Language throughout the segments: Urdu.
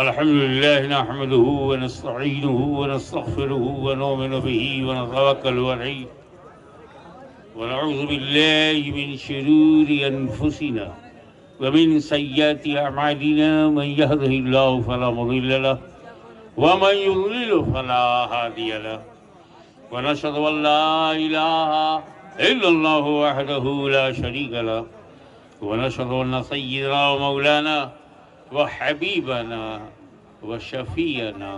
الحمد لله نحمده ونستعينه ونستغفره ونؤمن به ونتوكل عليه ونعوذ بالله من شرور أنفسنا ومن سيئات أعمالنا من يهده الله فلا مضل له ومن يضلل فلا هادي له ونشهد أن لا إله إلا الله وحده لا شريك له ونشهد أن سيدنا ومولانا وحبيبنا وشفيعنا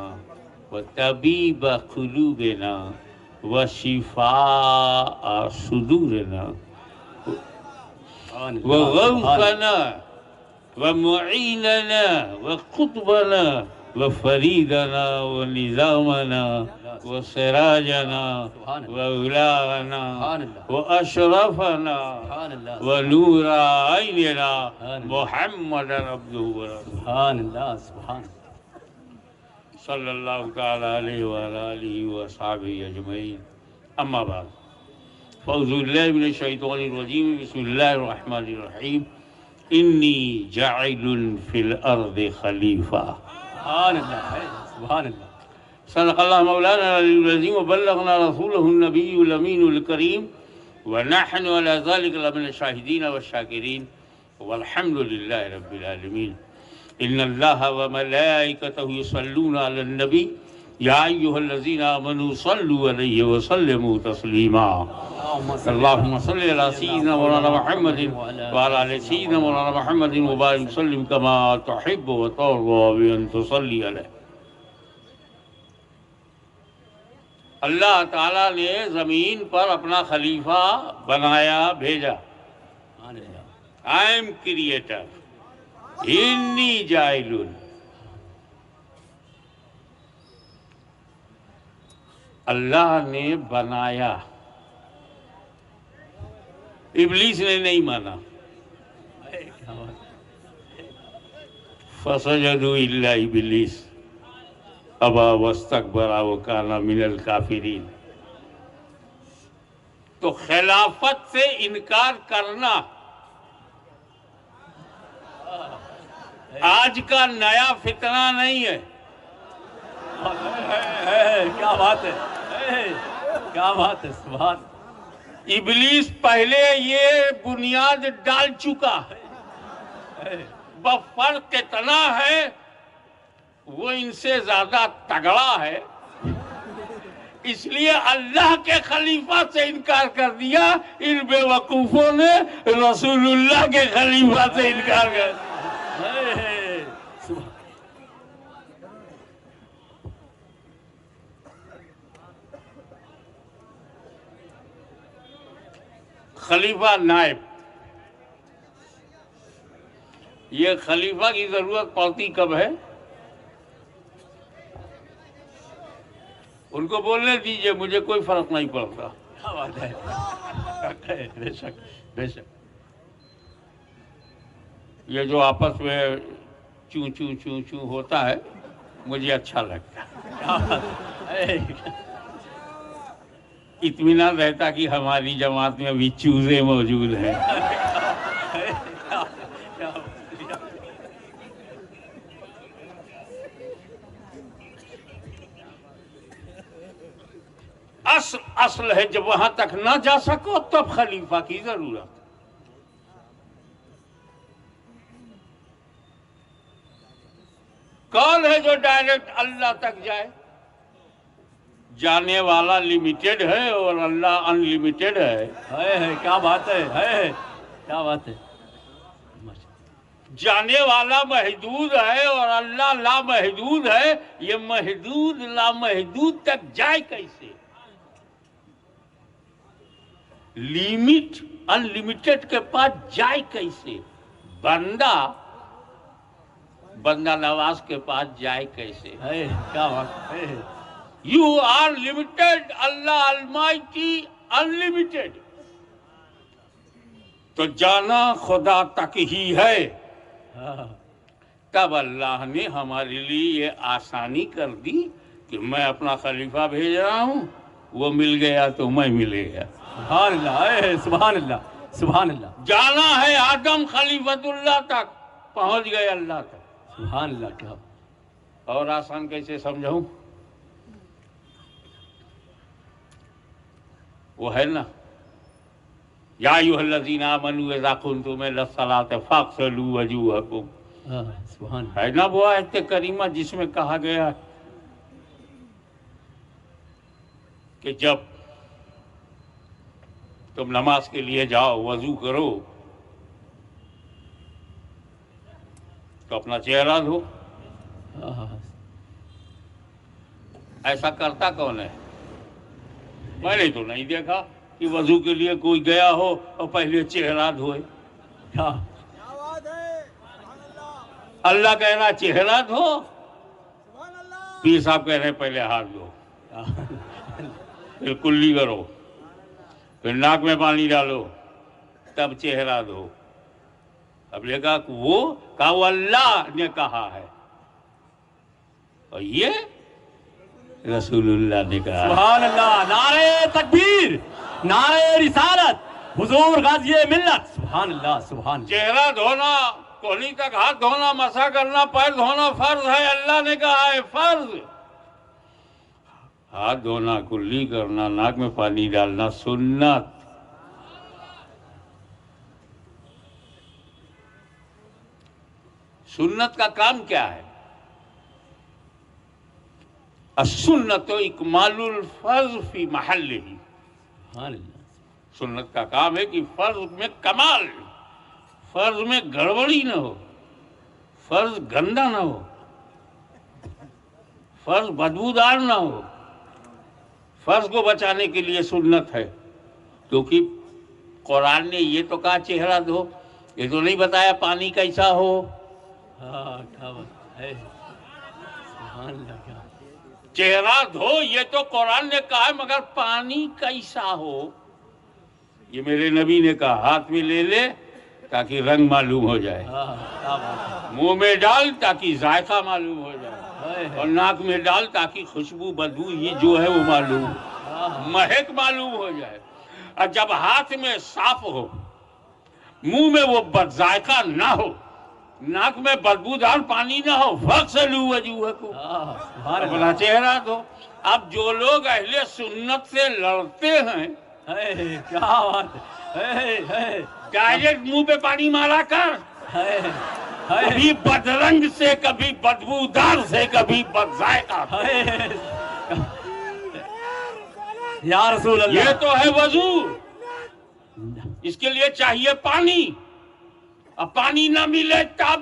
وطبيب قلوبنا وشفاء صدورنا وغوثنا ومعيننا وقطبنا وفريدنا ونظامنا وسراجنا وأولانا وأشرفنا ونور عيننا محمد عبده ورسوله سبحان اللہ سبحان صلی اللہ تعالی علیہ وآلہ آلہ وصحبہ اجمعین اما بعد فاعوذ باللہ من الشیطان الرجیم بسم اللہ الرحمن الرحیم انی جاعل فی الارض خلیفہ سبحان اللہ سبحان اللہ صدق اللہ مولانا العلی العظیم وبلغنا رسولہ النبی الامین الکریم ونحن على ذلك لمن الشاہدین والشاکرین والحمد للہ رب العالمین ان اللہ وملائکتہ یصلون علی النبی یا ایہا الذین آمنوا صلوا علیہ وسلموا تسلیما اللہم صلی علی سیدنا مولانا محمد وعلی آل سیدنا مولانا محمد وبارک وسلم کما تحب وترضى بأن تصلی علیہ۔ اللہ تعالیٰ نے زمین پر اپنا خلیفہ بنایا بھیجا۔ I am creator انی جائل، اللہ نے بنایا، ابلیس نے نہیں مانا۔ فسجدوا الا ابلیس ابا واستکبر وکان من الکافرین۔ تو خلافت سے انکار کرنا آج کا نیا فتنہ نہیں ہے۔ کیا بات ہے، کیا بات ہے، سبحان۔ ابلیس پہلے یہ بنیاد ڈال چکا ہے، فرق اتنا ہے وہ ان سے زیادہ تگڑا ہے، اس لیے اللہ کے خلیفہ سے انکار کر دیا۔ ان بے وقوفوں نے رسول اللہ کے خلیفہ سے انکار کر دیا۔ خلیفہ نائب، یہ خلیفہ کی ضرورت پڑتی کب ہے؟ ان کو بولنے دیجئے، مجھے کوئی فرق نہیں پڑتا۔ کیا بات ہے، بے شک بے شک۔ یہ جو آپس میں چوں چوں چوں چوں ہوتا ہے مجھے اچھا لگتا ہے، اطمینان رہتا کہ ہماری جماعت میں ابھی چوزے موجود ہیں۔ اصل ہے جب وہاں تک نہ جا سکو تب خلیفہ کی ضرورت۔ کون ہے جو ڈائریکٹ اللہ تک جائے؟ جانے والا لمیٹڈ ہے اور اللہ ان لمیٹڈ ہے۔ کیا بات ہے، کیا بات ہے۔ جانے والا محدود ہے اور اللہ لامحدود ہے، یہ محدود لامحدود تک جائے کیسے؟ لیمٹ ان لمیٹڈ کے پاس جائے کیسے؟ بندہ نواز کے پاس جائے کیسے؟ کیا بات ہے۔ You are limited, Allah Almighty unlimited۔ تو جانا خدا تک ہی ہے۔ تب اللہ نے ہمارے لیے یہ آسانی کر دی کہ میں اپنا خلیفہ بھیج رہا ہوں، وہ مل گیا تو میں ملے گا۔ سبحان اللہ، سبحان اللہ، سبحان اللہ۔ جانا ہے آدم خلیفت اللہ تک، پہنچ گئے اللہ تک۔ سبحان اللہ۔ کیا اور آسان کیسے سمجھاؤں؟ وہ ہے نا، یا ایھا الذین آمنوا اذا قمتم الی الصلاۃ فاغسلوا وجوہکم، سبحان ہے نا وہ آیت کریمہ جس میں کہا گیا کہ جب تم نماز کے لیے جاؤ وضو کرو تو اپنا چہرہ دھو۔ ایسا کرتا کون ہے؟ میں نے تو نہیں دیکھا کہ وضو کے لیے کوئی گیا ہو اور پہلے چہرہ دھوئے۔ اللہ کہہ رہا چہرہ دھو، پیر صاحب کہہ رہے پہلے ہاتھ دھو، پھر کلی کرو، پھر ناک میں پانی ڈالو، تب چہرہ دھو۔ اب نے کہا کہ وہ اللہ نے کہا ہے اور یہ رسول اللہ نے کہا۔ سبحان اللہ، نعرہ تکبیر، نعرہ رسالت، حضور غازی ملت، سبحان اللہ سبحان اللہ۔ چہرہ دھونا، کونی تک ہاتھ دھونا، مسح کرنا، پیر دھونا فرض ہے، اللہ نے کہا ہے فرض۔ ہاتھ دھونا، کلی کرنا، ناک میں پانی ڈالنا سنت۔ سنت کا کام کیا ہے؟ السنت اکمال الفرض فی محلہ، سبحان اللہ۔ سنت کا کام ہے کہ فرض میں کمال، فرض میں گڑبڑی نہ ہو، فرض گندا نہ ہو، فرض بدبودار نہ ہو۔ فرض کو بچانے کے لیے سنت ہے، کیونکہ قرآن نے یہ تو کہا چہرہ دھو، یہ تو نہیں بتایا پانی کیسا ہو۔ کیا بات ہے، سبحان اللہ۔ کیا چہرہ دھو یہ تو قرآن نے کہا ہے، مگر پانی کیسا ہو یہ میرے نبی نے کہا۔ ہاتھ میں لے لے تاکہ رنگ معلوم ہو جائے، منہ میں ڈال تاکہ ذائقہ معلوم ہو جائے، اور ناک میں ڈال تاکہ خوشبو بدبو یہ جو ہے وہ معلوم، مہک معلوم ہو جائے۔ اور جب ہاتھ میں صاف ہو، منہ میں وہ بد ذائقہ نہ ہو، ناک میں بدبودار پانی نہ ہو، فاغسلوا وجوہکم، اپنا چہرہ دھو۔ اب جو لوگ اہل سنت سے لڑتے ہیں، کیا بات ہے، ڈائریکٹ منہ پہ پانی مارا کر، کبھی بدرنگ سے، کبھی بدبودار سے، کبھی بد ذائقہ۔ یا رسول اللہ، یہ تو ہے وضو، اس کے لیے چاہیے پانی، اب پانی نہ ملے تب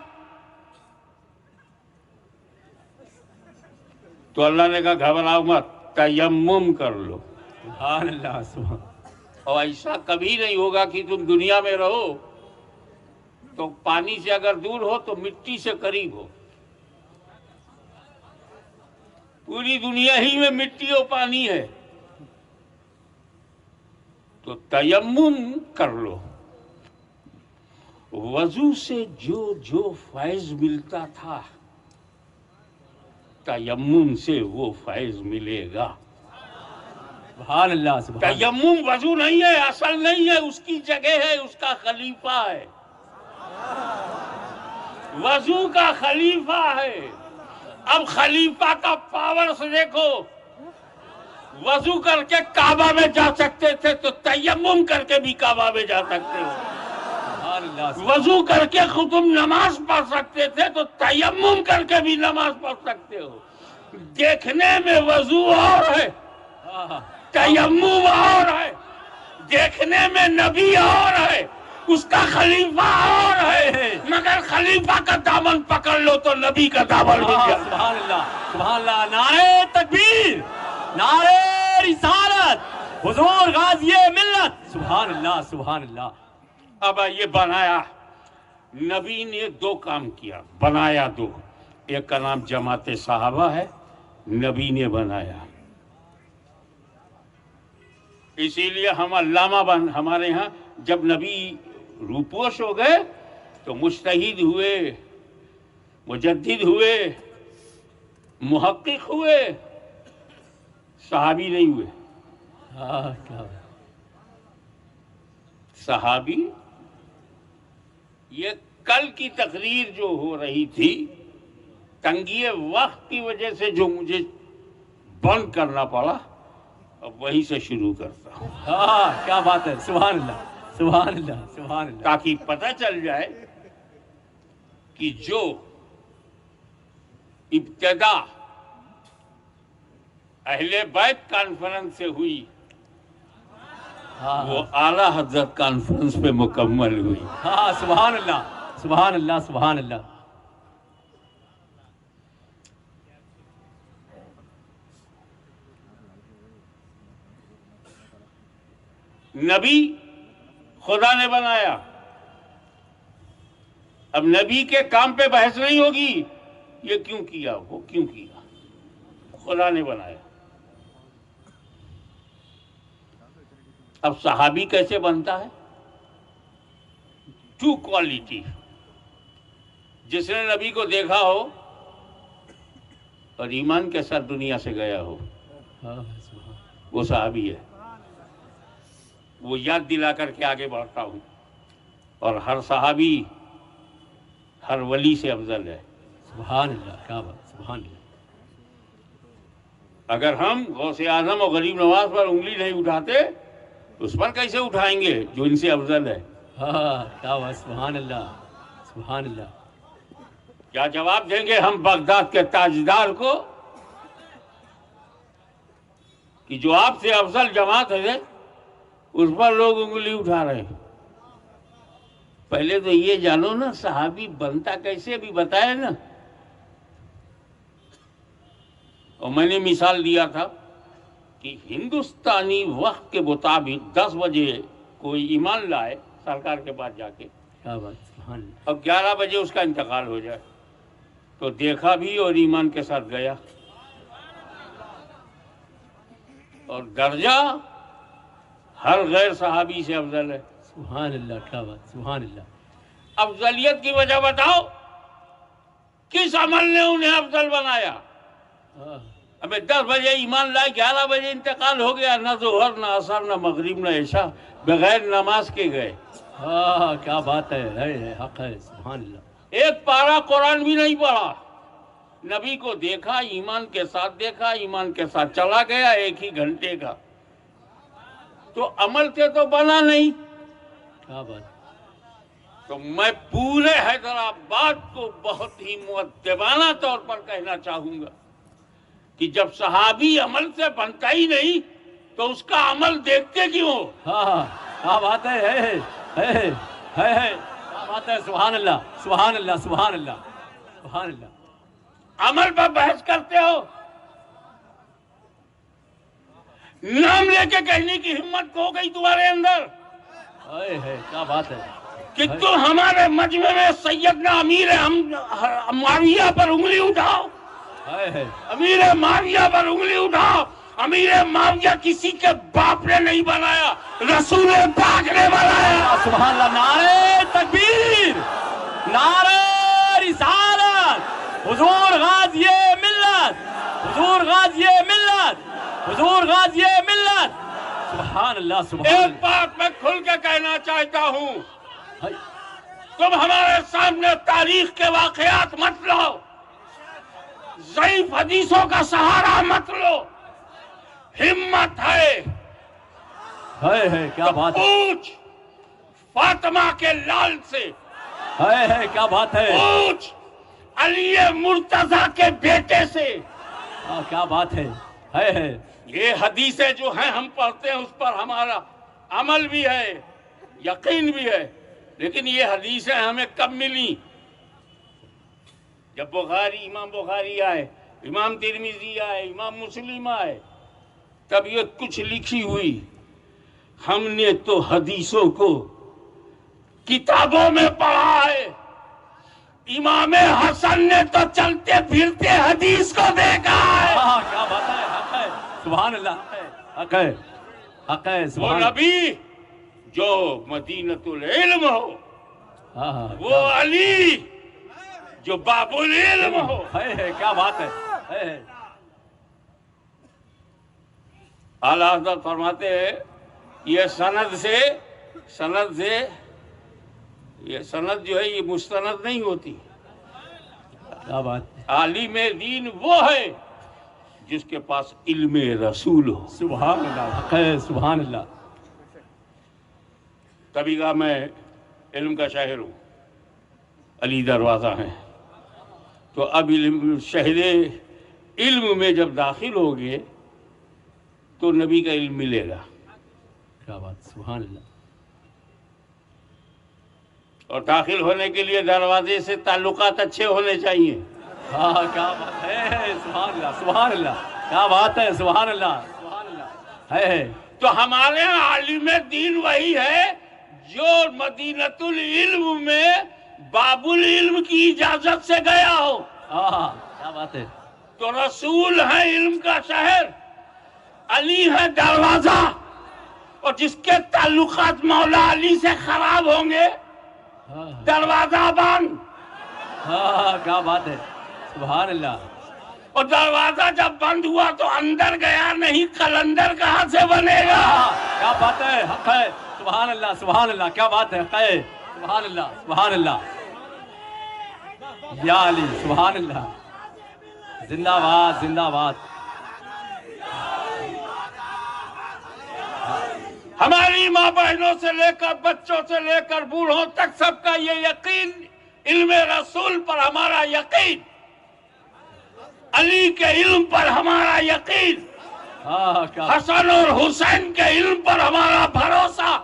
تو اللہ نے کہا گھبراؤ مت، تیمم کر لو۔ سبحان اللہ سبحان۔ اور ایسا کبھی نہیں ہوگا کہ تم دنیا میں رہو تو پانی سے اگر دور ہو تو مٹی سے قریب ہو۔ پوری دنیا ہی میں مٹی اور پانی ہے تو تیمم کر لو۔ وضو سے جو فیض ملتا تھا تیمم سے وہ فیض ملے گا۔ سبحان اللہ سبحان اللہ۔ تیمم وضو نہیں ہے، اصل نہیں ہے، اس کی جگہ ہے، اس کا خلیفہ ہے، وضو کا خلیفہ ہے۔ اب خلیفہ کا پاور سے دیکھو، وضو کر کے کعبہ میں جا سکتے تھے تو تیمم کر کے بھی کعبہ میں جا سکتے ہو، وضو کر کے تم نماز پڑھ سکتے تھے تو تیمم کر کے بھی نماز پڑھ سکتے ہو۔ دیکھنے میں وضو اور ہے، تیمم اور ہے، دیکھنے میں نبی اور ہے، اس کا خلیفہ اور ہے، مگر خلیفہ کا دامن پکڑ لو تو نبی کا دامن مل گیا۔ سبحان اللہ سبحان اللہ، نعرہ تکبیر، نعرہ رسالت، حضور غازی ملت، سبحان اللہ سبحان اللہ۔ اب یہ بنایا، نبی نے دو کام کیا، بنایا دو، ایک کا نام جماعت صحابہ ہے، نبی نے بنایا، اسی لیے ہم علامہ ہمارے ہاں جب نبی روپوش ہو گئے تو مجتہد ہوئے، مجدد ہوئے، محقق ہوئے، صحابی نہیں ہوئے۔ صحابی یہ کل کی تقریر جو ہو رہی تھی تنگی وقت کی وجہ سے جو مجھے بند کرنا پڑا، اب وہیں سے شروع کرتا ہوں، ہاں کیا بات ہے، سبحان اللہ سبحان اللہ سبحان اللہ. تاکہ پتہ چل جائے کہ جو ابتدا اہل بیت کانفرنس سے ہوئی ہاں وہ اعلیٰ حضرت کانفرنس پہ مکمل ہوئی. ہاں سبحان اللہ سبحان اللہ سبحان اللہ. نبی خدا نے بنایا، اب نبی کے کام پہ بحث نہیں ہوگی یہ کیوں کیا وہ کیوں کیا، خدا نے بنایا. اب صحابی کیسے بنتا ہے؟ 2 کوالٹی. جس نے نبی کو دیکھا ہو اور ایمان کے ساتھ دنیا سے گیا ہو وہ صحابی ہے. وہ یاد دلا کر کے آگے بڑھتا ہوں، اور ہر صحابی ہر ولی سے افضل ہے. سبحان اللہ کیا بات، سبحان اللہ. اگر ہم غوث اعظم اور غریب نواز پر انگلی نہیں اٹھاتے اس پر کیسے اٹھائیں گے جو ان سے افضل ہے؟ ہاں کیا بات، سبحان اللہ سبحان اللہ. کیا جواب دیں گے ہم بغداد کے تاجدار کو کہ جو آپ سے افضل جماعت ہے اس پر لوگ انگلی اٹھا رہے ہیں؟ پہلے تو یہ جانو نا صحابی بنتا کیسے، بھی بتایا نا. اور میں نے مثال دیا تھا کہ ہندوستانی وقت کے مطابق 10 بجے کوئی ایمان لائے سرکار کے پاس جا کے، کیا بات، سبحان اللہ. اور 11 بجے اس کا انتقال ہو جائے تو دیکھا بھی اور ایمان کے ساتھ گیا، اور درجہ ہر غیر صحابی سے افضل ہے. سبحان اللہ کیا بات، سبحان اللہ. افضلیت کی وجہ بتاؤ، کس عمل نے انہیں افضل بنایا؟ ابھی 10 بجے ایمان لائے 11 بجے انتقال ہو گیا، نہ ظہر نہ عصر نہ مغرب نہ عشاء، بغیر نماز کے گئے. ہاں کیا بات ہے حق ہے، سبحان اللہ. ایک پارہ قرآن بھی نہیں پڑھا، نبی کو دیکھا، ایمان کے ساتھ دیکھا، ایمان کے ساتھ چلا گیا 1 ہی گھنٹے کا. تو عمل سے تو بنا نہیں. کیا بات. تو میں پورے حیدرآباد کو بہت ہی مؤدبانہ طور پر کہنا چاہوں گا کہ جب صحابی عمل سے بنتا ہی نہیں تو اس کا عمل دیکھتے کیوں؟ ہاں کیا بات ہے کیا بات ہے، سبحان اللہ سبحان اللہ سبحان اللہ سبحان اللہ. عمل پر بحث کرتے ہو، نام لے کے کہنے کی ہمت کھو گئی تمہارے اندر کیا بات ہے کہ تم ہمارے مجمع میں سیدنا امیر معاویہ پر انگلی اٹھاؤ، امیر معاویہ پر انگلی اٹھاؤ. امیر معاویہ کسی کے باپ نے نہیں بنایا، رسول پاک نے بنایا. سبحان اللہ. نعرہ تکبیر، نعرہ رسالت، حضور غازی ملت، حضور غازی ملت، حضور غازی ملت. سبحان اللہ سبحان اللہ. ایک بات میں کھل کے کہنا چاہتا ہوں، تم ہمارے سامنے تاریخ کے واقعات مت لاؤ، ضعیف حدیثوں کا سہارا مت لو. ہمت ہے کیا بات ہے، پوچھ فاطمہ کے لال سے، کیا بات ہے، پوچھ علی مرتضی کے بیٹے سے. کیا بات ہے. یہ حدیثیں جو ہیں ہم پڑھتے ہیں اس پر ہمارا عمل بھی ہے، یقین بھی ہے، لیکن یہ حدیثیں ہمیں کب ملی؟ جب امام بخاری آئے، امام ترمذی آئے، امام مسلم آئے، تب یہ کچھ لکھی ہوئی. ہم نے تو حدیثوں کو کتابوں میں پڑھا ہے، امام حسن نے تو چلتے پھرتے حدیث کو دیکھا ہے. کیا بات ہے، حق ہے، سبحان اللہ، حق ہے، حق ہے، وہ سبحان اللہ. نبی جو مدینۃ العلم ہو، وہ علی جو باب العلم ہو. کیا بات ہے. اعلیٰ حضرت فرماتے ہیں یہ سند جو ہے یہ مستند نہیں ہوتی. کیا بات. عالم دین وہ ہے جس کے پاس علم رسول ہو. سبحان اللہ, حق ہے, سبحان اللہ. کبھی کہا میں علم کا شاعر ہوں, علی دروازہ ہیں, تو اب شہر علم میں جب داخل ہوگے تو نبی کا علم ملے گا. کیا بات, سبحان اللہ. اور داخل ہونے کے لیے دروازے سے تعلقات اچھے ہونے چاہیے. ہاں, کیا بات ہے, سبحان اللہ, سبحان اللہ, کیا بات ہے, سبحان اللہ, سبحان اللہ ہے. تو ہمارے عالم دین وہی ہے جو مدینۃ العلم میں باب العلم کی اجازت سے گیا ہو. ہاں, کیا بات ہے. تو رسول ہے علم کا شہر, علی ہے دروازہ, اور جس کے تعلقات مولا علی سے خراب ہوں گے دروازہ بند. ہاں, کیا بات ہے, سبحان اللہ. اور دروازہ جب بند ہوا تو اندر گیا نہیں, قلندر کہاں سے بنے گا. کیا بات ہے, حق ہے, سبحان اللہ, سبحان اللہ, کیا بات ہے, حق ہے, سبحان اللہ, سبحان اللہ. یا علی, سبحان اللہ, زندہ باد, زندہ باد. ہماری ماں بہنوں سے لے کر بچوں سے لے کر بوڑھوں تک سب کا یہ یقین, علم رسول پر ہمارا یقین, علی کے علم پر ہمارا یقین, حسن اور حسین کے علم پر ہمارا بھروسہ.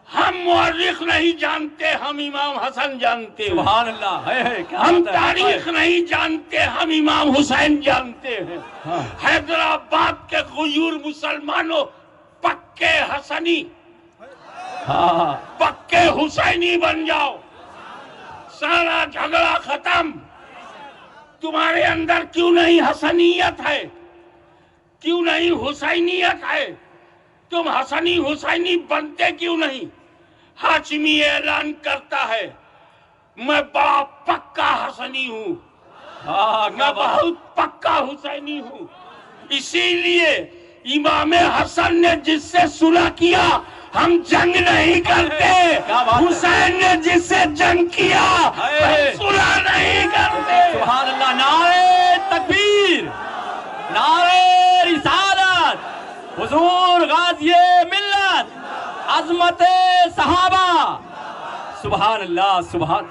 ہم مورخ نہیں جانتے, ہم امام حسن جانتے ہیں. سبحان اللہ, ہے, ہم تاریخ نہیں جانتے, ہم امام حسین جانتے ہیں. حیدرآباد کے غیور مسلمانوں پکے حسنی, پکے حسینی بن جاؤ, سارا جھگڑا ختم. تمہارے اندر کیوں نہیں حسنیت ہے, کیوں نہیں حسینیت ہے, تم حسنی حسینی بنتے کیوں نہیں. ہاشمی اعلان کرتا ہے میں بڑا پکا حسنی ہوں, میں بہت پکا حسینی ہوں. اسی لیے امام حسن نے جس سے صلح کیا ہم جنگ نہیں کرتے, حسین نے جس سے جنگ کیا ہم صلح نہیں کرتے. سبحان اللہ, نعرہ تکبیر, نعرہ رسالت, حضور غازی ملت, عظمت صحابہ. سبحان اللہ, سبحان.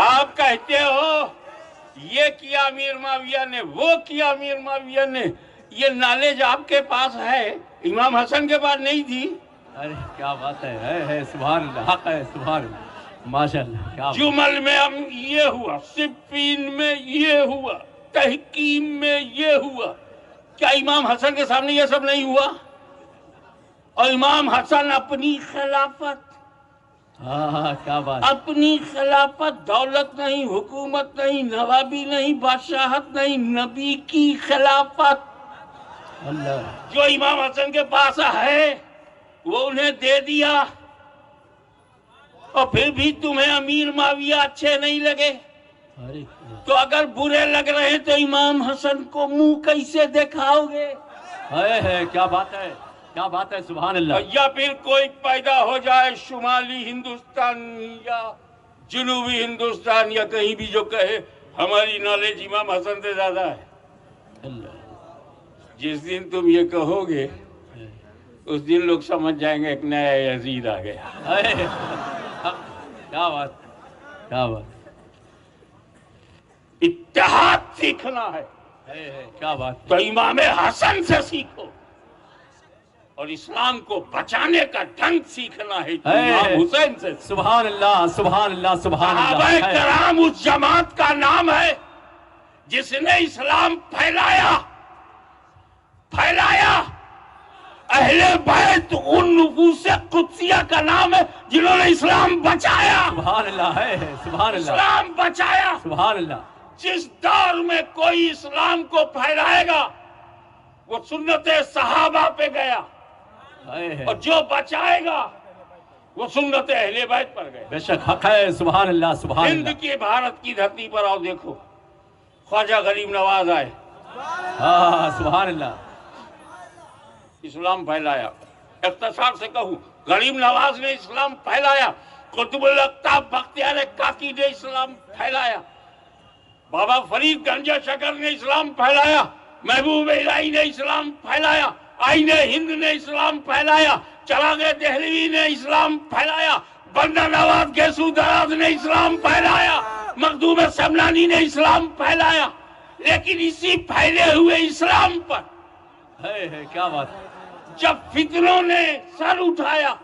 آپ کہتے ہو یہ کیا امیر معاویہ نے, وہ کیا امیر معاویہ نے, یہ نالج آپ کے پاس ہے, امام حسن کے پاس نہیں تھی. ارے کیا بات ہے, سبحان اللہ, حق ہے, سبحان اللہ, ماشاء اللہ. جمل میں ہم یہ ہوا, صفین میں یہ ہوا, تحکیم میں یہ ہوا, کیا امام حسن کے سامنے یہ سب نہیں ہوا؟ اور امام حسن اپنی خلافت, کیا بات, اپنی خلافت, دولت نہیں, حکومت نہیں, نوابی نہیں, بادشاہت نہیں, نبی کی خلافت جو امام حسن کے پاس ہے وہ انہیں دے دیا. اور پھر بھی تمہیں امیر معاویہ اچھے نہیں لگے, تو اگر برے لگ رہے ہیں تو امام حسن کو منہ کیسے دکھاؤ گے؟ کیا بات ہے, کیا بات ہے, سبحان اللہ. یا پھر کوئی پیدا ہو جائے شمالی ہندوستان یا جنوبی ہندوستان یا کہیں بھی جو کہے ہماری نالج امام حسن سے زیادہ ہے. جس دن تم یہ کہو گے اس دن لوگ سمجھ جائیں گے ایک نیا یزید آ گیا. کیا بات, کیا بات. اتحاد سیکھنا ہے, کیا بات, تو امام حسن سے سیکھو, اور اسلام کو بچانے کا ڈھنگ سیکھنا ہے امام حسین سے. سبحان اللہ, سبحان اللہ, سبحان اللہ. صحابہ کرام اس جماعت کا نام ہے جس نے اسلام پھیلایا. اہل بیت ان نفوس قدسیہ کا نام ہے جنہوں نے اسلام بچایا. سبحان اللہ ہے, سبحان اللہ, اسلام بچایا. سبحان اللہ. جس دور میں کوئی اسلام کو پھیلائے گا وہ سنت صحابہ پہ گیا, اور جو بچائے گا وہ سنت اہل بیت پر گئے. بے شک, حق ہے, سبحان اللہ, سبحان اللہ. ہند کی بھارت کی دھرتی پر آؤ, دیکھو خواجہ غریب نواز آئے, سبحان اللہ, اسلام پھیلایا. اختصار سے کہوں, غریب نواز نے اسلام پھیلایا. قطب الاقطاب بختیار کاکی نے اسلام پھیلایا، بابا فرید گنجا شکر نے اسلام پھیلایا، محبوب الہی نے اسلام پھیلایا، آئین ہند نے اسلام پھیلایا، چراغ دہلوی نے اسلام پھیلایا، بندہ نواز گیسو دراز نے اسلام پھیلایا، مخدوم سمنانی نے اسلام پھیلایا، لیکن اسی پھیلے ہوئے اسلام پر کیا بات ہے، جب فتنوں نے سر اٹھایا،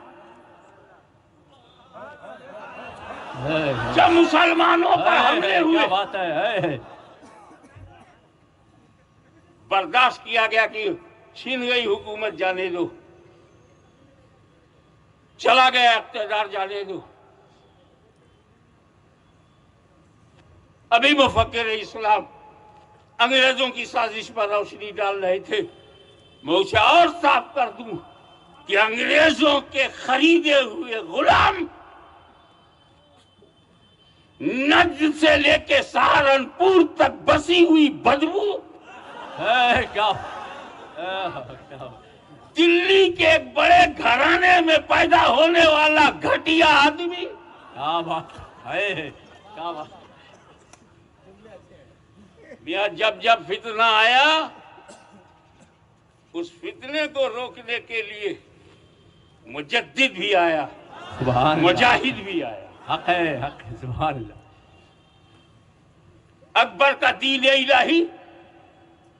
جب مسلمانوں پر حملے ہوئے، کیا بات ہے، برداشت کیا گیا کہ چھین گئی حکومت جانے دو، چلا گیا اقتدار جانے دو۔ ابھی مفکر اسلام انگریزوں کی سازش پر روشنی ڈال رہے تھے۔ میں اسے اور صاف کر دوں کہ انگریزوں کے خریدے ہوئے غلام نجد سے لے کے سہارنپور تک بسی ہوئی بدبو، دلی کے ایک بڑے گھرانے میں پیدا ہونے والا گھٹیا آدمی، کیا بات ہے، کیا بات، میاں جب فتنہ آیا، اس فتنے کو روکنے کے لیے مجدد بھی آیا، مجاہد بھی آیا، حق ہے، حق ہے، سبحان اللہ۔ اکبر کا دین الہی،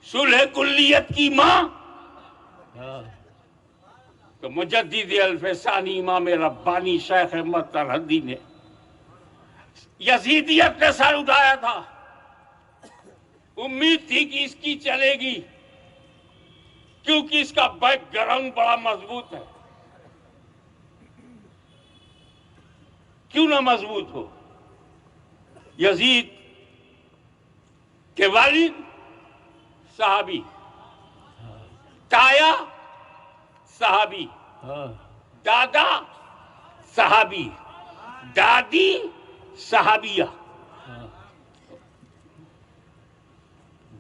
صلح کلیت کی ماں، تو مجدد الف ثانی امام ربانی شیخ احمد طرحدی نے یزیدیت نے سر اٹھایا تھا، امید تھی کہ اس کی چلے گی، کیونکہ اس کا بیک گراؤنڈ بڑا مضبوط ہے۔ کیوں نہ مضبوط ہو؟ یزید کے والد صحابی، تایا صحابی، دادا صحابی، دادی صحابیہ،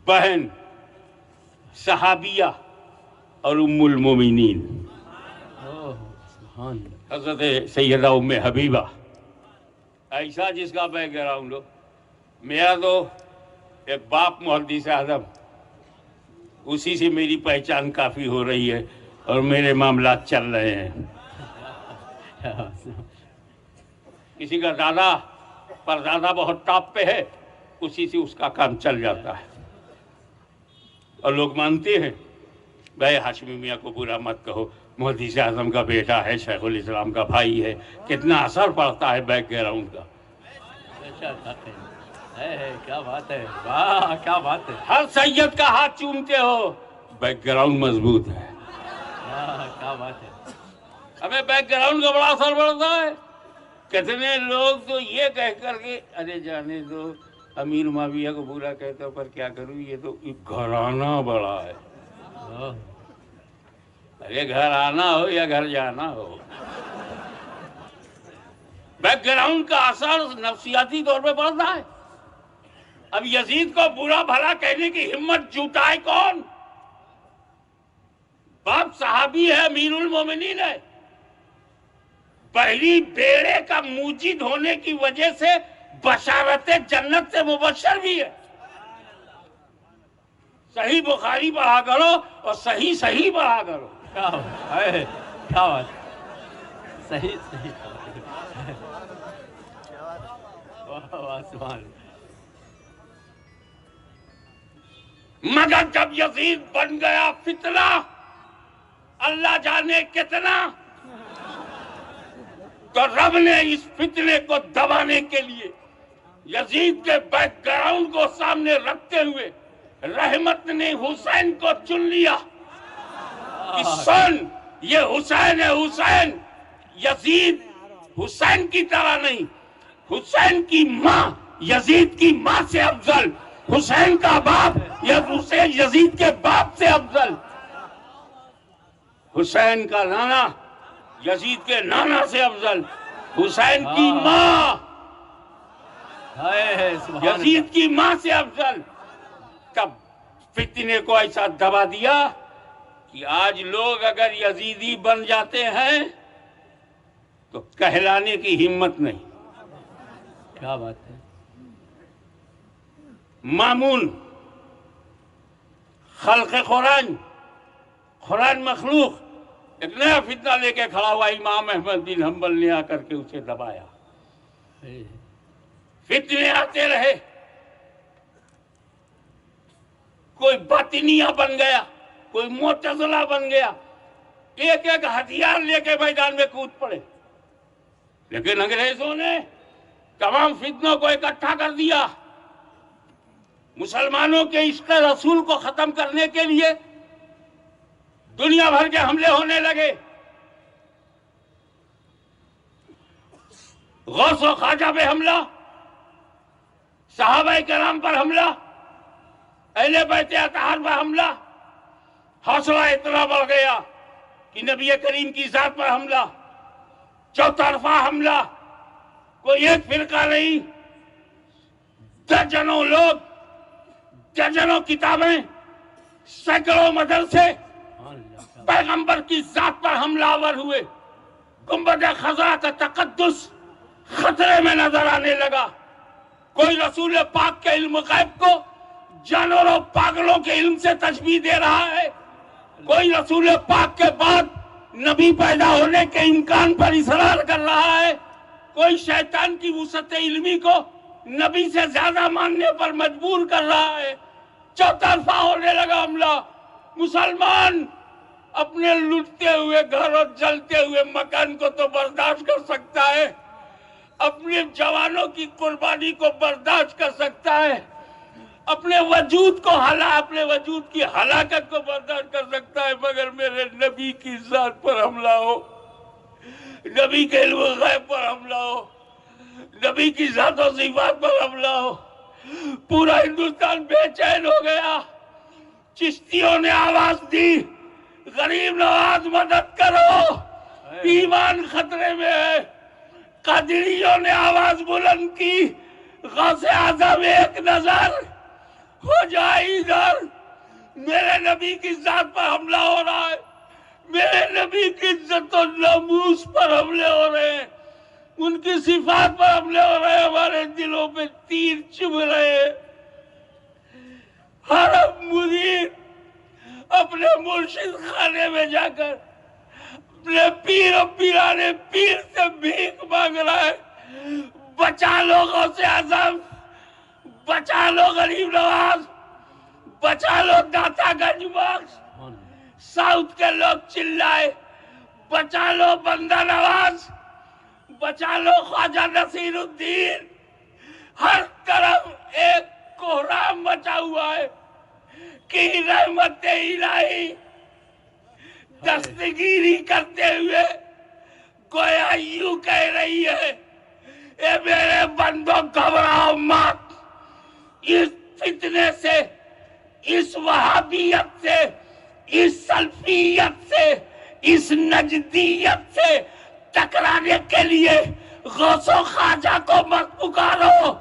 بہن صحابیہ اور ام المومنین حضرت سیدہ ام حبیبہ۔ ایسا جس کا بیک گراؤنڈ ہو۔ میرا تو ایک باپ محدث اعظم، اسی سے میری پہچان کافی ہو رہی ہے اور میرے معاملات چل رہے ہیں۔ کسی کا دادا پردادا بہت ٹاپ پہ ہے، اسی سے اس کا کام چل جاتا ہے، اور لوگ مانتے ہیں۔ بھائی ہاشمی میاں کو برا مت کہو، محدث اعظم کا بیٹا ہے، شیخ الاسلام کا بھائی ہے، کتنا اثر پڑتا ہے بیک گراؤنڈ کا۔ کیا بات ہے، واہ کیا بات ہے، ہر سید کا ہاتھ چومتے ہو، بیک گراؤنڈ مضبوط ہے۔ کیا بات ہے، ہمیں بیک گراؤنڈ کا بڑا اثر پڑتا ہے۔ کتنے لوگ تو یہ کہہ کر کے ارے جانے دو، امیر معاویہ کو برا کہتا پر کیا کروں، یہ تو گھرانہ بڑا ہے۔ ارے گھر آنا ہو یا گھر جانا ہو، بیک گراؤنڈ کا اثر نفسیاتی طور پہ پڑتا ہے۔ اب یزید کو برا بھلا کہنے کی ہمت جوٹائے کون؟ باپ صحابی ہے، امیر المومنین ہے، بحری بیڑے کا موجد ہونے کی وجہ سے بشارت جنت سے مبشر بھی ہے۔ صحیح بخاری پڑھا کرو اور صحیح پڑھا کرو۔ کیا بات، صحیح مگر جب یزید بن گیا فتنہ، اللہ جانے کتنا، تو رب نے اس فتنے کو دبانے کے لیے یزید کے بیک گراؤنڈ کو سامنے رکھتے ہوئے رحمت نے حسین کو چن لیا کہ سن یہ حسین ہے، حسین یزید حسین کی طرح نہیں، حسین کی ماں یزید کی ماں سے افضل، حسین کا باپ یزید کے باپ سے افضل، حسین کا نانا یزید کے نانا سے افضل، حسین کی ماں یزید کی ماں سے افضل۔ تب فتنے کو ایسا دبا دیا کہ آج لوگ اگر یزیدی بن جاتے ہیں تو کہلانے کی ہمت نہیں. کیا بات ہے. مامون خلق قرآن مخلوق ایک نیا فتنہ لے کے کھڑا ہوا. امام احمد بن حنبل نے آ کر کے اسے دبایا. فتنے آتے رہے. کوئی باطنیہ بن گیا, کوئی معتزلہ بن گیا, ایک ایک ہتھیار لے کے میدان میں کود پڑے. لیکن انگریزوں نے تمام فتنوں کو اکٹھا کر دیا. مسلمانوں کے عشق رسول کو ختم کرنے کے لیے دنیا بھر کے حملے ہونے لگے. غوث و خواجہ پہ حملہ, صحابہ کرام پر حملہ, اہل بیت اطہار پر حملہ. حوصلہ اتنا بڑھ گیا کہ نبی کریم کی ذات پر حملہ, چوطرفہ حملہ. کوئی ایک فرقہ نہیں, درجنوں لوگ, درجنوں کتابیں, سینکڑوں مدرسے پیغمبر کی ذات پر حملہ آور ہوئے. گنبد خضرا کا تقدس خطرے میں نظر آنے لگا. کوئی رسول پاک کے علم غیب کو جانوروں پاگلوں کے علم سے تشبیہ دے رہا ہے. کوئی رسول پاک کے بعد نبی پیدا ہونے کے امکان پر اصرار کر رہا ہے. کوئی شیطان کی وسعت علمی کو نبی سے زیادہ ماننے پر مجبور کر رہا ہے. چوطرفہ ہونے لگا حملہ. مسلمان اپنے لٹتے ہوئے گھر اور جلتے ہوئے مکان کو تو برداشت کر سکتا ہے, اپنے جوانوں کی قربانی کو برداشت کر سکتا ہے, اپنے وجود کی ہلاکت کو برداشت کر سکتا ہے, مگر میرے نبی کی ذات پر حملہ ہو, نبی کے علم غیب پر حملہ ہو, نبی کی ذات و صفات پر حملہ ہو. پورا ہندوستان بے چین ہو گیا. چشتیوں نے آواز دی, غریب نواز مدد کرو, ایمان خطرے میں ہے. قادریوں نے آواز بلند کی, غوث اعظم ایک نظر ہو جائے ادھر, میرے نبی کی ذات پر حملہ ہو رہا ہے, میرے نبی کی عزت و ناموس پر حملے ہو رہے ہیں, ان کی صفات پر حملے ہو رہے ہیں. ہمارے دلوں پہ تیر چبھ رہے ہیں. ہر مرید اپنے مرشد خانے میں جا کر اپنے پیر و پیرانے پیر سے بھیک مانگ رہا ہے, بچا لو غوث اعظم, بچا لو غریب نواز, بچا لو داتا گنج بخش. ساؤتھ کے لوگ چلائے, بچا لو بندہ نواز, بچا لو خواجہ نصیر الدین. ہر طرف ایک کوہرام مچا ہوا ہے کہ رحمت الہی دستگیری کرتے ہوئے گویا یوں کہہ رہی ہے, اے میرے بندوں گھبراؤ مت. اس فتنے سے, اس وہابیت سے, اس سلفیت سے, اس نجدیت سے ٹکرانے کے لیے غوث و خواجہ کو مت پکارو.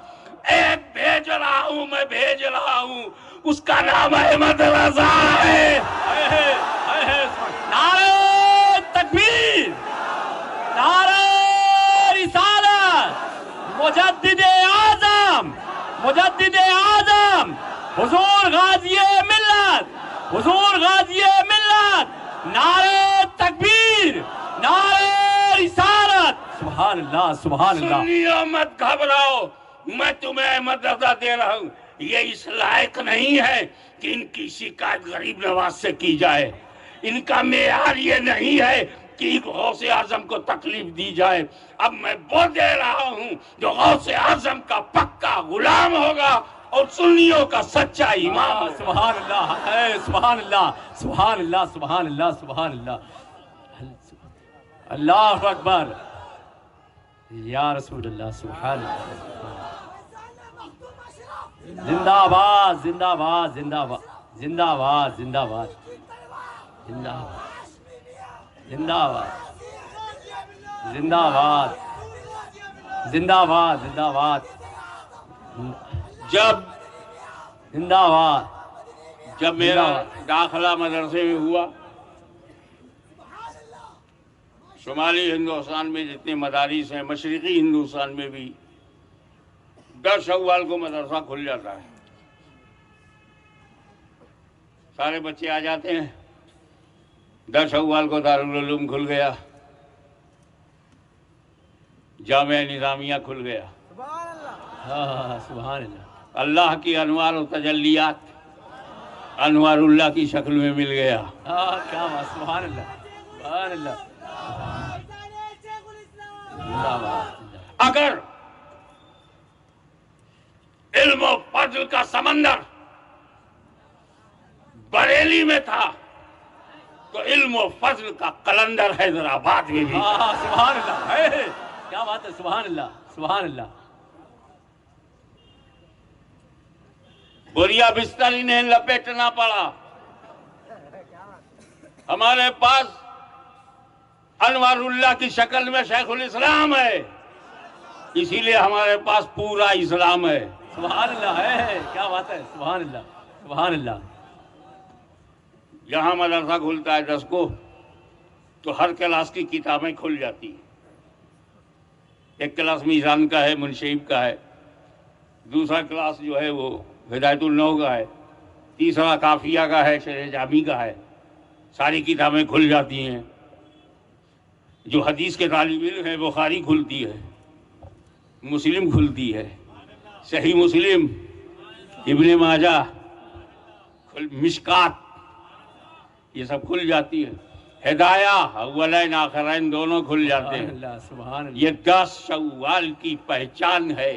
ایک بھیج رہا ہوں, میں بھیج رہا ہوں, اس کا نام احمد رضا ہے. نعرہ تکبیر, نعرہ رسالت, مجدد اعظم, مجدد اعظم, حضور غازی ملت, حضور غازی ملت. نعرہ تکبیر, نعرہ رسالت. سبحان اللہ, سبحان اللہ. سنیو مت گھبراؤ, میں تمہیں احمد رضا دے رہا ہوں. یہ اس لائق نہیں ہے کہ ان کی شکایت غریب نواز سے کی جائے. ان کا معیار یہ نہیں ہے کہ غوث اعظم کو تکلیف دی جائے. اب میں وہ دے رہا ہوں جو غوث اعظم کا پکا غلام ہوگا اور سنیوں کا سچا امام. سبحان اللہ, سبحان اللہ, سبحان اللہ, سبحان اللہ, سبحان اللہ. اللہ اکبر, یا رسول اللہ, سبحان اللہ. زندہ آباد, زندہ آباد, زندہ آباد, زندہ آباد, زندہ آباد, زندہ آباد, زندہ آباد, زندہ آباد, زندہ آباد, زندہ آباد. زندہ آباد. جب میرا داخلہ مدرسے میں ہوا شمالی ہندوستان میں جتنے مدارس ہیں، مشرقی ہندوستان میں بھی 10 شوال کو مدرسہ کھل جاتا ہے، سارے بچے آ جاتے ہیں۔ 10 شوال کو دارالعلوم کھل گیا، جامعہ نظامیہ کھل گیا۔ سبحان اللہ، اللہ کی انوار و تجلیات انوار اللہ کی شکل میں مل گیا۔ کیا بات، سبحان اللہ، سبحان اللہ، زندہ باد۔ اگر علم و فضل کا سمندر بریلی میں تھا تو علم و فضل کا قلندر حیدرآباد میں بھی تھا۔ سبحان اللہ، کیا بات ہے، سبحان اللہ، سبحان اللہ۔ بوریا بستر انہیں لپیٹنا پڑا۔ ہمارے پاس انوار اللہ کی شکل میں شیخ الاسلام ہے، اسی لیے ہمارے پاس پورا اسلام ہے۔ سبحان اللہ ہے، کیا بات ہے، سبحان اللہ، سبحان اللہ۔ یہاں مدرسہ کھلتا ہے 10 کو تو ہر کلاس کی کتابیں کھل جاتی ہیں۔ ایک کلاس میزان کا ہے، منشیب کا ہے، دوسرا کلاس جو ہے وہ ہدایت النو کا ہے، تیسرا کافیہ کا ہے، شرح جامی کا ہے۔ ساری کتابیں کھل جاتی ہیں۔ جو حدیث کے طالب علم ہیں، بخاری کھلتی ہے، مسلم کھلتی ہے، صحیح مسلم، ابن ماجہ، مشکات، یہ سب کھل جاتی ہے۔ ہدایہ اولین آخرین دونوں کھل جاتے ہیں۔ سبحان اللہ، سبحان اللہ۔ یہ 10 شوال کی پہچان ہے۔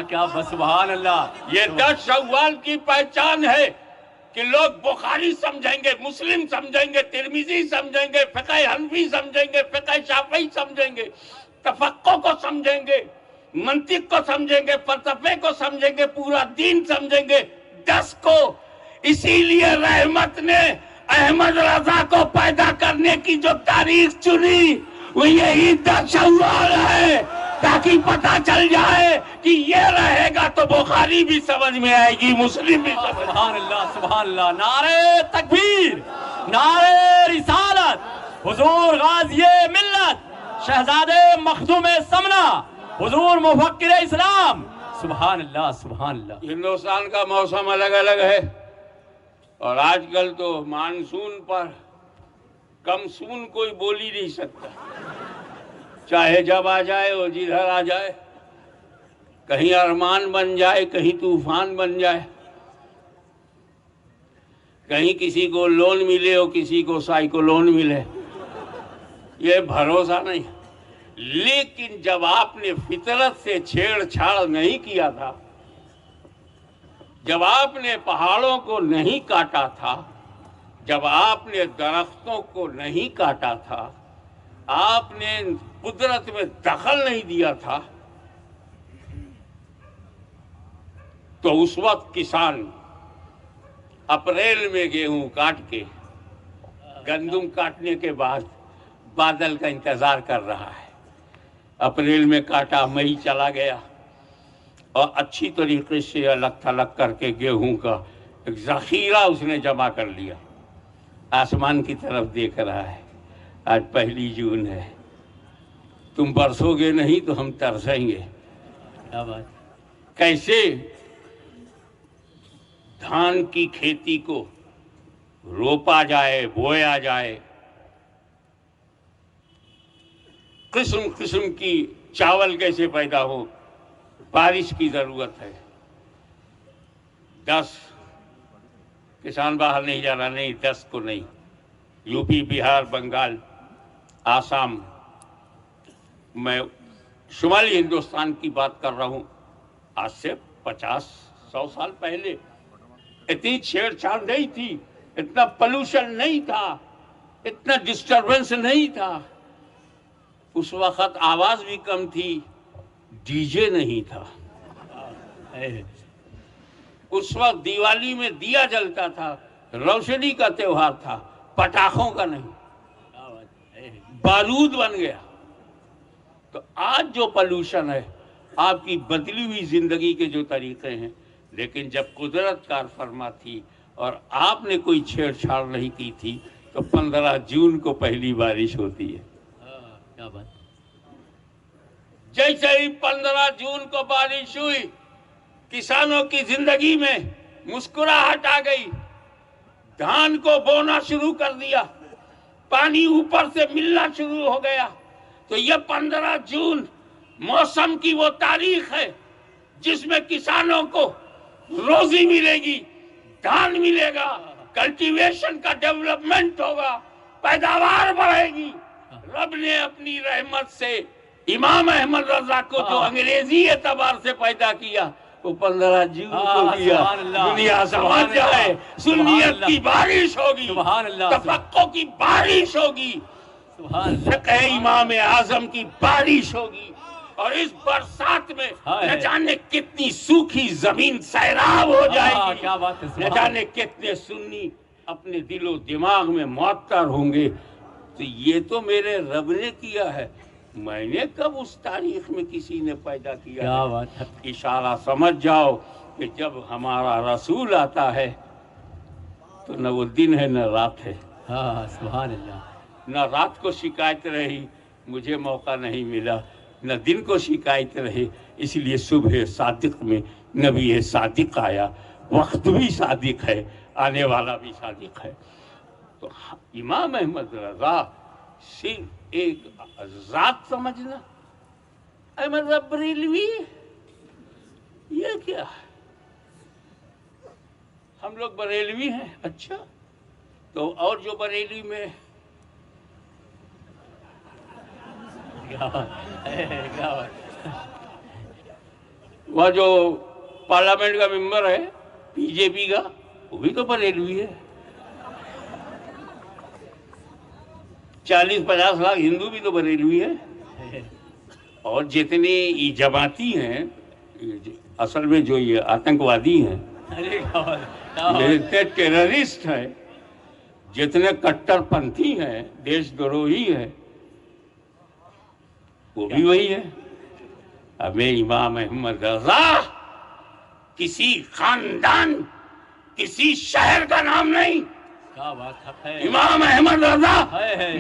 کیا بس، سبحان اللہ۔ یہ 10 شوال کی پہچان ہے کہ لوگ بخاری سمجھیں گے، مسلم سمجھیں گے، ترمذی سمجھیں گے، فقہ حنفی سمجھیں گے، فقہ شافعی سمجھیں گے، تفقہ کو سمجھیں گے، منطق کو سمجھیں گے، فلسفے کو سمجھیں گے، پورا دین سمجھیں گے۔ 10 کو اسی لیے رحمت نے احمد رضا کو پیدا کرنے کی جو تاریخ چنی وہ یہی 10 شوال ہے، تاکہ پتہ چل جائے کہ یہ رہے گا تو بخاری بھی سمجھ میں آئے گی، مسلم بھی سمجھ۔ سبحان اللہ، سبحان اللہ۔ نعرہ تکبیر، نعرہ رسالت، حضور غازی ملت، شہزادے مخدوم سمنا، حضور مفکر اسلام۔ سبحان اللہ، سبحان اللہ۔ ہندوستان کا موسم الگ الگ ہے، اور آج کل تو مانسون پر کم سون کوئی بول ہی نہیں سکتا، چاہے جب آ جائے اور جدھر آ جائے، کہیں ارمان بن جائے، کہیں طوفان بن جائے، کہیں کسی کو لون ملے اور کسی کو سائیکلون ملے، یہ بھروسہ نہیں۔ لیکن جب آپ نے فطرت سے چھیڑ چھاڑ نہیں کیا تھا، جب آپ نے پہاڑوں کو نہیں کاٹا تھا، جب آپ نے درختوں کو نہیں کاٹا تھا، آپ نے قدرت میں دخل نہیں دیا تھا، تو اس وقت کسان اپریل میں گیہوں کاٹ کے گندم کاٹنے کے بعد بادل کا انتظار کر رہا ہے۔ اپریل میں کاٹا، مئی چلا گیا، اور اچھی طریقے سے الگ تھلگ کر کے گیہوں کا ایک ذخیرہ اس نے جمع کر لیا، آسمان کی طرف دیکھ رہا ہے۔ آج 1 جون ہے، تم برسو گے نہیں تو ہم ترسیں گے۔ کیا بات، کیسے دھان کی کھیتی کو روپا جائے، بویا جائے، قسم قسم کی چاول کیسے پیدا ہو، بارش کی ضرورت ہے۔ 10 کسان باہر نہیں جا رہا، نہیں 10 کو نہیں، یو پی، بہار، بنگال، آسام، میں شمالی ہندوستان کی بات کر رہا ہوں، آج سے 50-100 سال پہلے اتنی چھیڑ چھاڑ نہیں تھی، اتنا پولوشن نہیں تھا، اتنا ڈسٹربنس نہیں تھا، اس وقت آواز بھی کم تھی، ڈی جے نہیں تھا، اس وقت دیوالی میں دیا جلتا تھا، روشنی کا تہوار تھا، پٹاخوں کا نہیں، بارود بن گیا۔ تو آج جو پولوشن ہے، آپ کی بدلی ہوئی زندگی کے جو طریقے ہیں، لیکن جب قدرت کار فرما تھی اور آپ نے کوئی چھیڑ چھاڑ نہیں کی تھی، تو 15 جون کو پہلی بارش ہوتی ہے. کیا بات. جیسے ہی 15 جون کو بارش ہوئی کسانوں کی زندگی میں مسکراہٹ آ گئی. دھان کو بونا شروع کر دیا, پانی اوپر سے ملنا شروع ہو گیا. تو یہ 15 جون موسم کی وہ تاریخ ہے جس میں کسانوں کو روزی ملے گی, دھان ملے گا, کلٹیویشن کا ڈیولپمنٹ ہوگا, پیداوار بڑھے گی. رب نے اپنی رحمت سے امام احمد رضا کو جو انگریزی اعتبار سے پیدا کیا وہ 15 جون کو کیا. دنیا سمجھ جائے سنیت کی بارش ہوگی, تفقہ کی بارش ہوگی, فقہ امام اعظم کی بارش ہوگی, اور اس برسات میں نہ جانے کتنی سوکھی زمین سیراب ہو جائے گی, نہ جانے کتنے سنی اپنے دل و دماغ میں معطر ہوں گے. تو یہ تو میرے رب نے کیا ہے, میں نے کب اس تاریخ میں کسی نے پیدا کیا ہے. اشارہ سمجھ جاؤ کہ جب ہمارا رسول آتا ہے تو نہ وہ دن ہے نہ رات ہے. سبحان اللہ. نہ رات کو شکایت رہی مجھے موقع نہیں ملا, نہ دن کو شکایت رہی, اس لیے صبح صادق میں نبی صادق آیا. وقت بھی صادق ہے, آنے والا بھی صادق ہے. تو امام احمد رضا صرف ایک ذات سمجھنا, احمد رضا بریلوی یہ کیا ہے؟ ہم لوگ بریلوی ہیں. اچھا, تو اور جو بریلی میں وہ جو پارلیمنٹ کا ممبر ہے بی جے پی کا, وہ بھی تو بریلوی ہے. 40-50 لاکھ ہندو بھی تو بریلوی ہے. اور جتنے یہ جماعتی ہیں, اصل میں جو یہ آتنکوادی ہیں, جتنے ٹیررسٹ ہیں, جتنے کٹر پنتھی ہیں, دیش دروہی ہیں, وہ بھی وہی ہے. ہمیں امام احمد رضا کسی خاندان کسی شہر کا نام نہیں. امام احمد رضا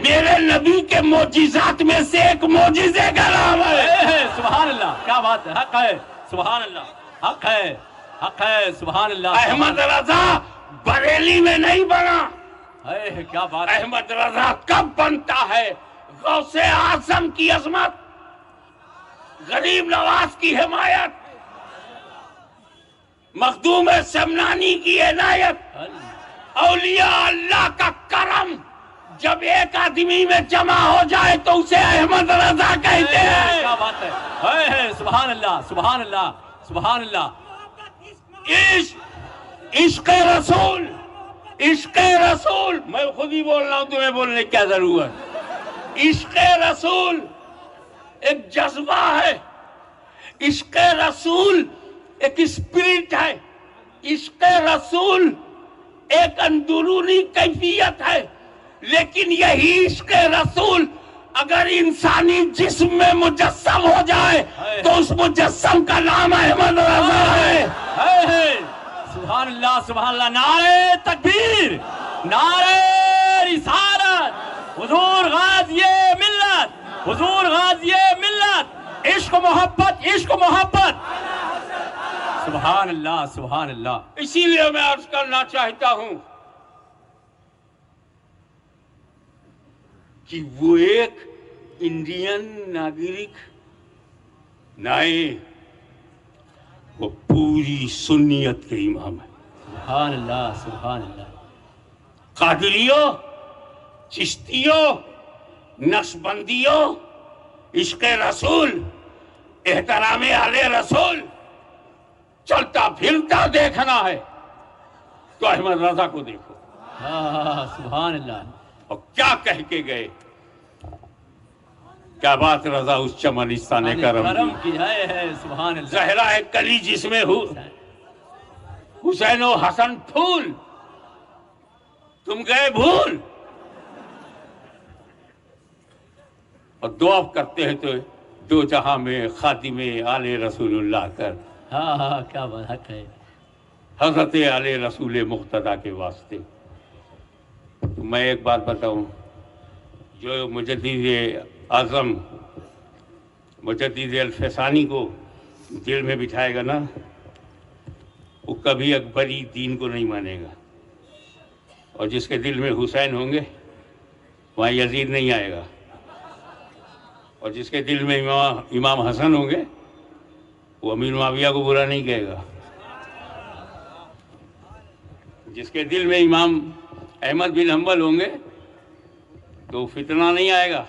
میرے نبی کے معجزات میں سے ایک معجزے کا نام ہے. سبحان اللہ, کیا بات ہے, حق ہے. سبحان اللہ, حق ہے, حق ہے. سبحان اللہ. احمد رضا بریلی میں نہیں بنا. کیا بات. احمد رضا کب بنتا ہے؟ غوث اعظم کی عظمت, غریب نواز کی حمایت, مخدوم سمنانی کی عنایت, اولیاء اللہ کا کرم جب ایک آدمی میں جمع ہو جائے تو اسے احمد رضا کہتے ہیں. کیا بات ہے. سبحان اللہ, سبحان اللہ, سبحان اللہ. عشق رسول, عشق رسول, میں خود ہی بول رہا ہوں, تمہیں بولنے کی کیا ضرورت. عشق رسول ایک جذبہ ہے, عشق رسول ایک اسپرٹ ہے, عشق رسول ایک اندرونی کیفیت ہے. لیکن یہی عشق رسول اگر انسانی جسم میں مجسم ہو جائے تو اس مجسم کا نام احمد رضا ہے. سبحان اللہ, سبحان اللہ. نعرہ تکبیر, نعرہ رسالت, حضور غازی ملت, حضور غازی ملت, عشق و محبت, عشق و محبت. سبحان اللہ, سبحان اللہ. اسی لیے میں عرض کرنا چاہتا ہوں کہ وہ ایک انڈین ناگرک نہیں, وہ پوری سنیت کے امام ہے. سبحان اللہ, سبحان اللہ. قادریوں, چشتیوں, نقشبندیوں, عشق رسول, احترام اہل رسول چلتا پھرتا دیکھنا ہے تو احمد رضا کو دیکھو. سبحان اللہ. اور کیا کہہ کے گئے, کیا بات رضا اس چمنستان کرم کی ہے. سبحان اللہ. زہرا کلی جس میں حسین و حسن پھول, تم گئے بھول. اور دعا کرتے ہیں تو دو جہاں میں خاتم آل رسول اللہ کر. کیا بات, حق ہے. حضرت آل رسول مقتدی کے واسطے تم میں ایک بات بتاؤں، جو مجدد اعظم مجدد الفسانی کو دل میں بٹھائے گا نا، وہ کبھی اکبری دین کو نہیں مانے گا، اور جس کے دل میں حسین ہوں گے وہاں یزید نہیں آئے گا، اور جس کے دل میں امام حسن ہوں گے وہ امیر معاویہ کو برا نہیں کہے گا، جس کے دل میں امام احمد بن حنبل ہوں گے تو فتنہ نہیں آئے گا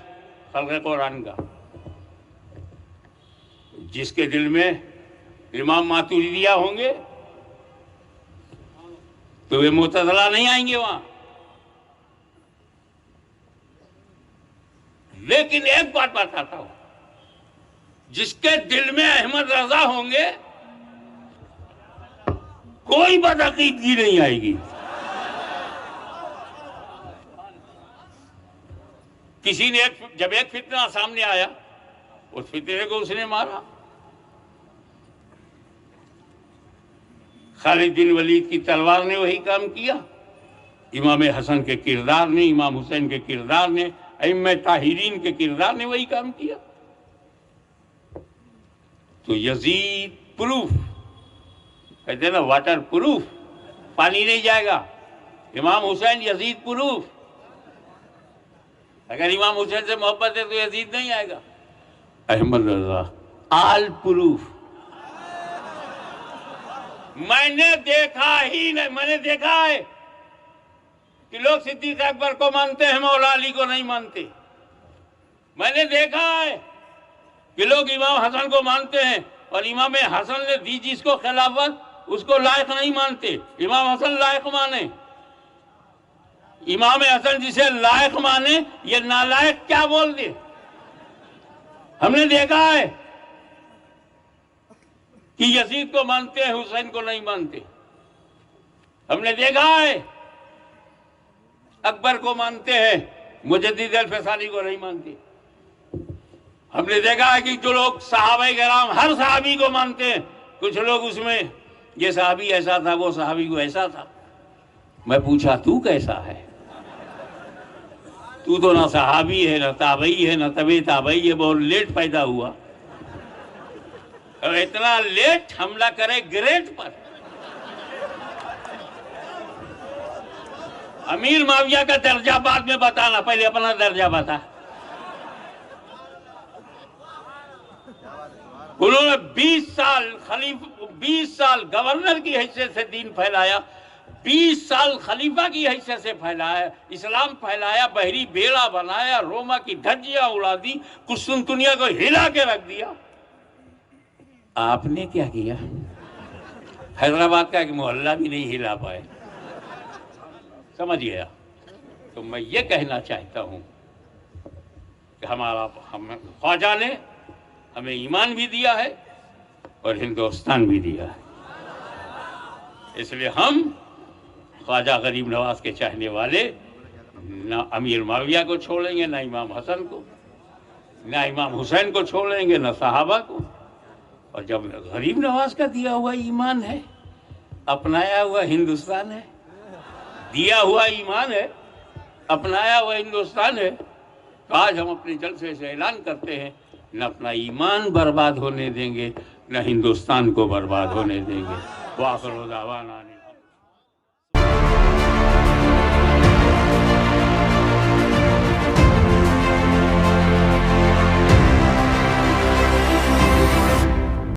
خلق قرآن کا، جس کے دل میں امام ماتریدیہ ہوں گے تو وہ معتزلہ نہیں آئیں گے وہاں۔ لیکن ایک بات بتاتا ہوں، جس کے دل میں احمد رضا ہوں گے کوئی بدعقیدگی نہیں آئے گی۔ کسی نے جب ایک فتنہ سامنے آیا اس فتنے کو اس نے مارا۔ خالد بن ولید کی تلوار نے وہی کام کیا، امام حسن کے کردار نے، امام حسین کے کردار نے، ائمہ طاہرین کے کردار نے وہی کام کیا۔ تو یزید پروف کہتے ہیں نا، واٹر پروف، پانی نہیں جائے گا۔ امام حسین یزید پروف، اگر امام حسین سے محبت ہے تو یزید نہیں آئے گا۔ احمد رضا آل پروف، میں نے دیکھا ہی نہیں، میں نے دیکھا ہے کہ لوگ صدیق اکبر کو مانتے ہیں، مولا علی کو نہیں مانتے۔ میں نے دیکھا ہے کہ لوگ امام حسن کو مانتے ہیں اور امام حسن نے دی جس کو خلافت اس کو لائق نہیں مانتے، امام حسن لائق مانے۔ امام حسن جسے لائق مانے یہ نالائق کیا بول دے؟ ہم نے دیکھا ہے کہ یزید کو مانتے ہیں، حسین کو نہیں مانتے۔ ہم نے دیکھا ہے اکبر کو مانتے ہیں، مجدد الفسانی کو نہیں مانتے۔ ہم نے دیکھا ہے کہ جو لوگ صحابہ کرام ہر صحابی کو مانتے ہیں، کچھ لوگ اس میں یہ صحابی ایسا تھا، وہ صحابی کو ایسا تھا۔ میں پوچھا تو کیسا ہے؟ تو نہ صحابی ہے، نہ تابعی ہے، نہ طبع تابعی ہے، بہت لیٹ پیدا ہوا اور اتنا لیٹ حملہ کرے گریٹ پر۔ امیر معاویہ کا درجہ بعد میں بتانا، پہلے اپنا درجہ بتا۔ انہوں نے 20 سال گورنر کی حیثیت سے دین پھیلایا، 20 سال خلیفہ کی حیثیت سے پھیلایا، اسلام پھیلایا، بحری بیڑا بنایا، روما کی دھجیاں اڑا دی، قسطنطنیہ کو ہلا کے رکھ دیا۔ آپ نے کیا کیا؟ حیدرآباد کا ایک محلہ بھی نہیں ہلا پائے۔ سمجھ گیا؟ تو میں یہ کہنا چاہتا ہوں کہ خواجہ نے ہمیں ایمان بھی دیا ہے اور ہندوستان بھی دیا ہے، اس لیے ہم خواجہ غریب نواز کے چاہنے والے نہ امیر معاویہ کو چھوڑیں گے، نہ امام حسن کو، نہ امام حسین کو چھوڑیں گے، نہ صحابہ کو۔ اور جب غریب نواز کا دیا ہوا ایمان ہے، اپنایا ہوا ہندوستان ہے، دیا ہوا ایمان ہے، اپنایا ہوا ہندوستان ہے، تو آج ہم اپنے جلسے سے اعلان کرتے ہیں نہ اپنا ایمان برباد ہونے دیں گے، نہ ہندوستان کو برباد ہونے دیں گے۔ وآخر دعوانا